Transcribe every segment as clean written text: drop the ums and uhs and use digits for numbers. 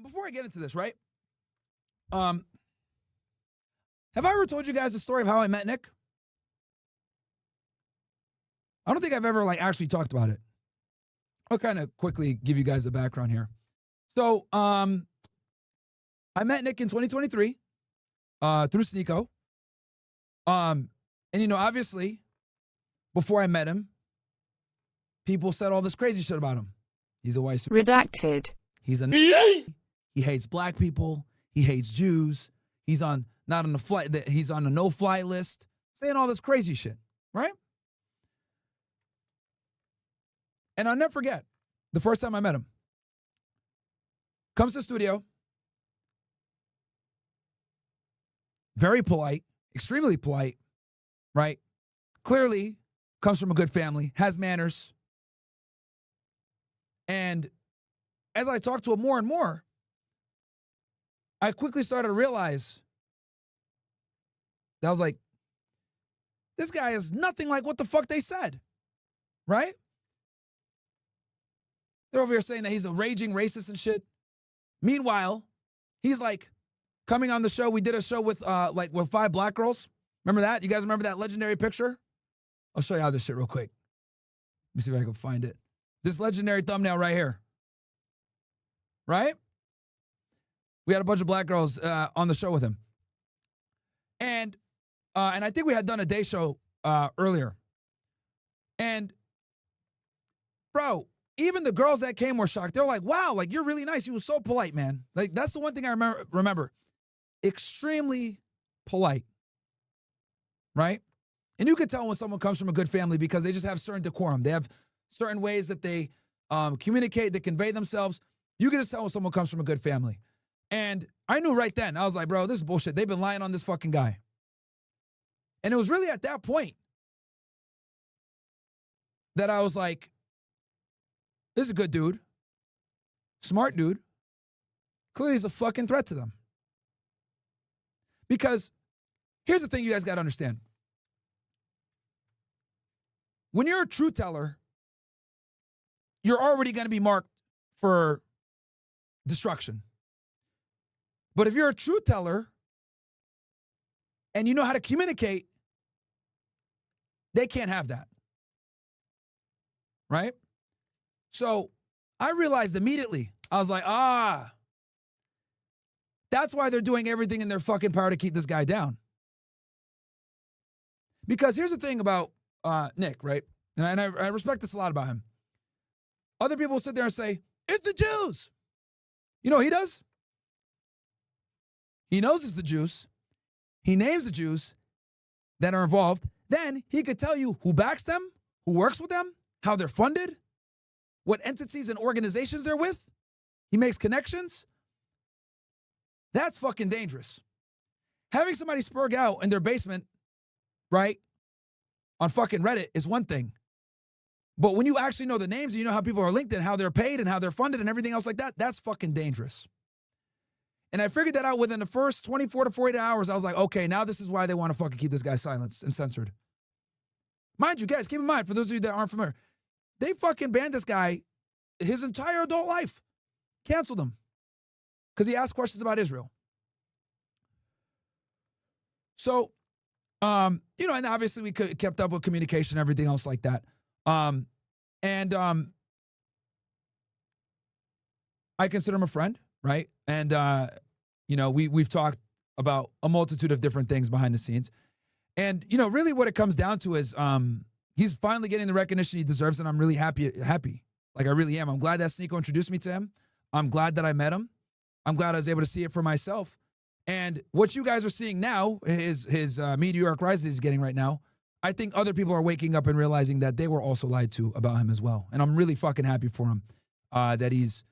Before I get into this, right? Have I ever told you guys the story of how I met Nick? I don't think I've ever actually talked about it. I'll kind of quickly give you guys the background here. So, I met Nick in 2023 through Sneeko. And obviously, before I met him, people said all this crazy shit about him. He's a white redacted. He's a he hates black people. He hates Jews. He's not on the flight. He's on the no-fly list, saying all this crazy shit, right? And I'll never forget the first time I met him. Comes to the studio, very polite, extremely polite, right? Clearly comes from a good family, has manners. And as I talked to him more and more, I quickly started to realize that I was like, this guy is nothing like what the fuck they said, right? They're over here saying that he's a raging racist and shit. Meanwhile, he's coming on the show. We did a show with 5 black girls. Remember that? You guys remember that legendary picture? I'll show you how this shit real quick. Let me see if I can find it. This legendary thumbnail right here. Right? We had a bunch of black girls on the show with him. And I think we had done a day show earlier. And, bro, even the girls that came were shocked. They were like, wow, you're really nice. You were so polite, man. That's the one thing I remember. Extremely polite. Right? And you can tell when someone comes from a good family because they just have certain decorum. They have certain ways that they communicate, they convey themselves. You can just tell when someone comes from a good family. And I knew right then. I was like, bro, this is bullshit. They've been lying on this fucking guy. And it was really at that point that I was like, this is a good dude. Smart dude. Clearly he's a fucking threat to them. Because here's the thing you guys got to understand. When you're a truth teller, you're already going to be marked for destruction. But if you're a truth teller and you know how to communicate, they can't have that. Right? So I realized immediately, I was like, that's why they're doing everything in their fucking power to keep this guy down. Because here's the thing about Nick, right? And I respect this a lot about him. Other people will sit there and say, it's the Jews. You know what he does? He knows it's the Jews. He names the Jews that are involved. Then he could tell you who backs them, who works with them, how they're funded, what entities and organizations they're with. He makes connections. That's fucking dangerous. Having somebody spurg out in their basement, right, on fucking Reddit is one thing. But when you actually know the names and you know how people are linked and how they're paid and how they're funded and everything else like that, that's fucking dangerous. And I figured that out within the first 24 to 48 hours. I was like, okay, now this is why they want to fucking keep this guy silenced and censored. Mind you, guys, keep in mind, for those of you that aren't familiar, they fucking banned this guy his entire adult life. Canceled him. Because he asked questions about Israel. So, and obviously we kept up with communication and everything else like that. I consider him a friend, right? And, we've talked about a multitude of different things behind the scenes. And, really what it comes down to is he's finally getting the recognition he deserves, and I'm really happy. Like, I really am. I'm glad that Sneeko introduced me to him. I'm glad that I met him. I'm glad I was able to see it for myself. And what you guys are seeing now, his meteoric rise that he's getting right now, I think other people are waking up and realizing that they were also lied to about him as well. And I'm really fucking happy for him that he's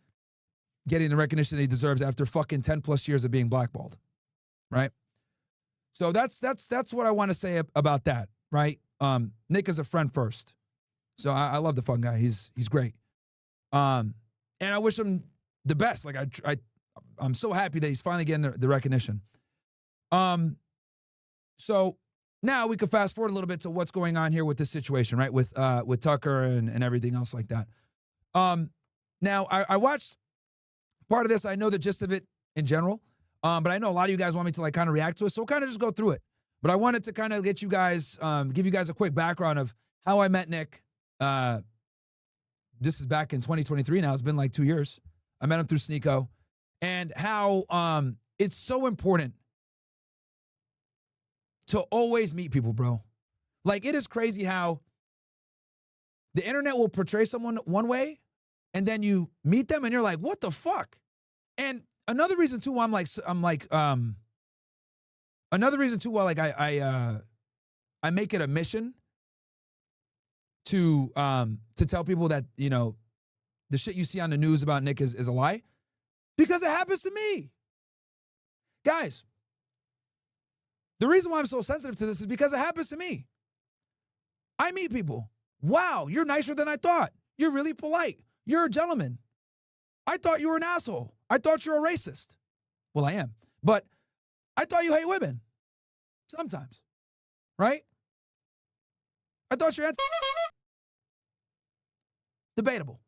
getting the recognition that he deserves after fucking 10 plus years of being blackballed, right? So that's what I want to say about that, right? Nick is a friend first. So I love the fucking guy. He's great. And I wish him the best. Like I'm so happy that he's finally getting the recognition. So now we could fast forward a little bit to what's going on here with this situation, right? With Tucker and everything else like that. Now I watched part of this. I know the gist of it in general, but I know a lot of you guys want me to like kind of react to it, so we'll kind of just go through it. But I wanted to kind of get you guys, give you guys a quick background of how I met Nick. This is back in 2023 now. It's been like 2 years. I met him through Sneeko, and how it's so important to always meet people, bro. Like, it is crazy how the internet will portray someone one way, and then you meet them and you're like, what the fuck? And another reason too why another reason too why like I make it a mission to tell people that, you know, the shit you see on the news about Nick is a lie, because it happens to me. Guys, the reason why I'm so sensitive to this is because it happens to me. I meet people. Wow, you're nicer than I thought. You're really polite. You're a gentleman. I thought you were an asshole. I thought you were a racist. Well, I am. But I thought you hate women. Sometimes. Right? I thought you're debatable.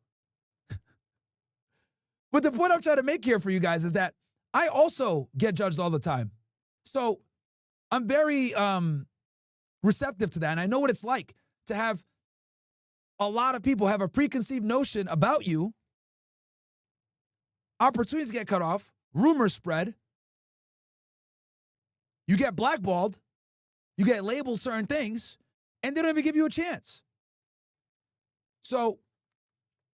But the point I'm trying to make here for you guys is that I also get judged all the time. So I'm very receptive to that. And I know what it's like to have a lot of people have a preconceived notion about you. Opportunities get cut off. Rumors spread. You get blackballed. You get labeled certain things. And they don't even give you a chance. So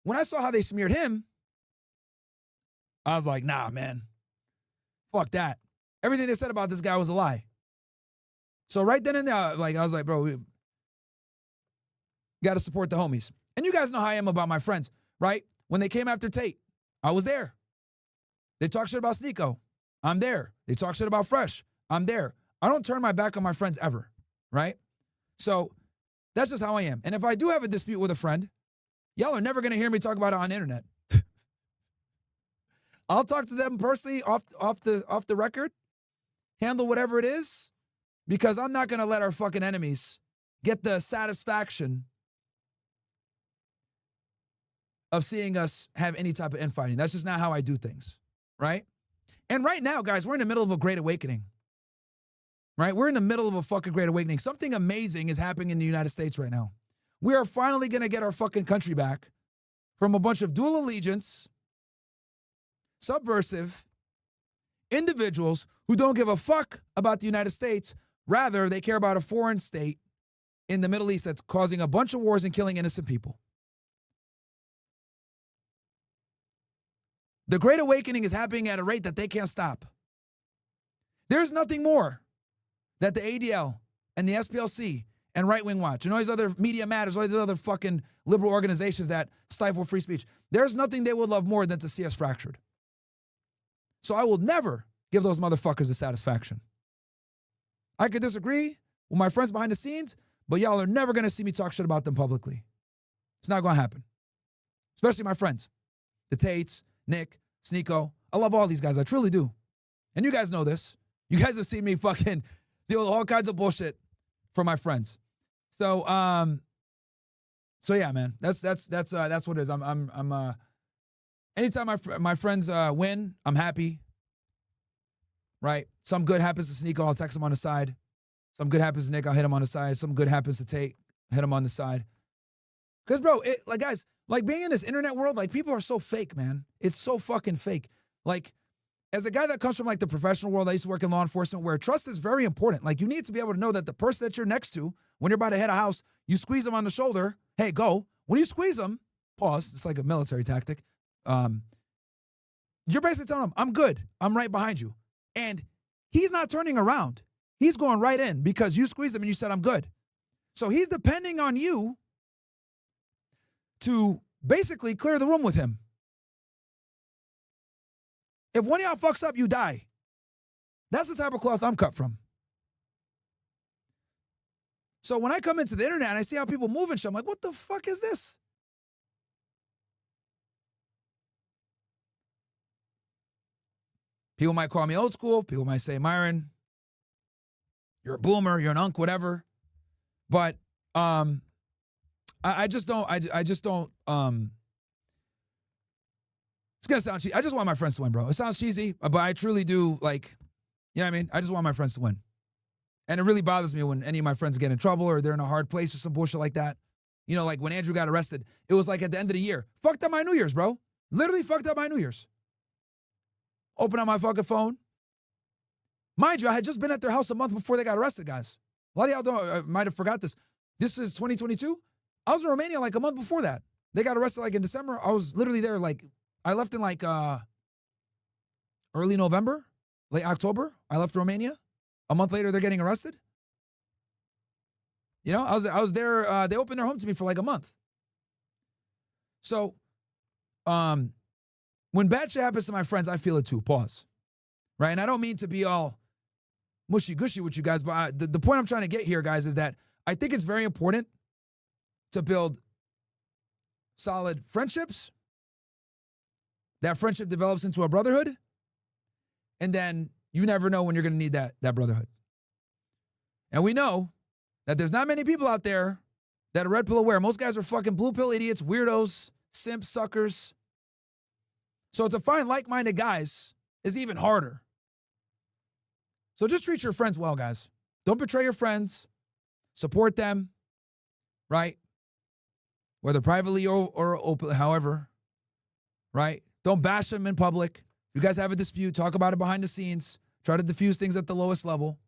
when I saw how they smeared him, I was like, nah, man. Fuck that. Everything they said about this guy was a lie. So right then and there, like, I was like, bro, we got to support the homies. And you guys know how I am about my friends, right? When they came after Tate, I was there. They talk shit about Sneeko. I'm there. They talk shit about Fresh. I'm there. I don't turn my back on my friends ever, right? So that's just how I am. And if I do have a dispute with a friend, y'all are never going to hear me talk about it on the internet. I'll talk to them personally off the record, handle whatever it is, because I'm not going to let our fucking enemies get the satisfaction of seeing us have any type of infighting. That's just not how I do things, right? And right now, guys, we're in the middle of a great awakening, right? We're in the middle of a fucking great awakening. Something amazing is happening in the United States right now. We are finally going to get our fucking country back from a bunch of dual allegiance, subversive individuals who don't give a fuck about the United States. Rather, they care about a foreign state in the Middle East that's causing a bunch of wars and killing innocent people. The Great Awakening is happening at a rate that they can't stop. There's nothing more that the ADL and the SPLC and Right Wing Watch and all these other Media Matters, all these other fucking liberal organizations that stifle free speech, there's nothing they would love more than to see us fractured. So I will never give those motherfuckers the satisfaction. I could disagree with my friends behind the scenes, but y'all are never going to see me talk shit about them publicly. It's not going to happen. Especially my friends. The Tates, Nick, Sneeko. I love all these guys. I truly do. And you guys know this. You guys have seen me fucking deal with all kinds of bullshit for my friends. So yeah, man. That's what it is. I'm anytime my friends win, I'm happy. Right? Some good happens to Sneeko, I'll text him on the side. Some good happens to Nick, I'll hit him on the side. Some good happens to Tate, hit him on the side. Because, bro, like, guys, like, being in this internet world, like, people are so fake, man. It's so fucking fake. Like, as a guy that comes from, like, the professional world, I used to work in law enforcement, where trust is very important. Like, you need to be able to know that the person that you're next to, when you're about to hit a house, you squeeze them on the shoulder, hey, go. When you squeeze them, pause, it's like a military tactic. You're basically telling them, I'm good. I'm right behind you. And he's not turning around. He's going right in because you squeezed him and you said, I'm good. So he's depending on you to basically clear the room with him. If one of y'all fucks up, you die. That's the type of cloth I'm cut from. So when I come into the internet and I see how people move and shit, I'm like, what the fuck is this? People might call me old school. People might say, Myron, you're a boomer, you're an unk, whatever. But I just don't It's gonna sound cheesy. I just want my friends to win, bro. It sounds cheesy, but I truly do, like, you know what I mean? I just want my friends to win. And it really bothers me when any of my friends get in trouble or they're in a hard place or some bullshit like that. You know, like when Andrew got arrested, it was like at the end of the year. Fucked up my New Year's, bro. Literally fucked up my New Year's. Open up my fucking phone. Mind you, I had just been at their house a month before they got arrested, guys. A lot of y'all might have forgot this. This is 2022. I was in Romania like a month before that. They got arrested like in December. I was literally there like, I left in like early November, late October. I left Romania. A month later, they're getting arrested. You know, I was there. They opened their home to me for like a month. So, when bad shit happens to my friends, I feel it too. Pause. Right? And I don't mean to be all mushy-gushy with you guys, but the point I'm trying to get here, guys, is that I think it's very important to build solid friendships. That friendship develops into a brotherhood. And then you never know when you're going to need that brotherhood. And we know that there's not many people out there that are red pill aware. Most guys are fucking blue pill idiots, weirdos, simps, suckers. So to find like-minded guys is even harder. So just treat your friends well, guys. Don't betray your friends. Support them, right? Whether privately or openly, however, right? Don't bash them in public. If you guys have a dispute, talk about it behind the scenes. Try to diffuse things at the lowest level.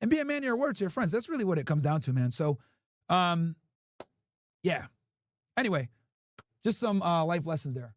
And be a man of your word to your friends. That's really what it comes down to, man. So, yeah. Anyway, just some life lessons there.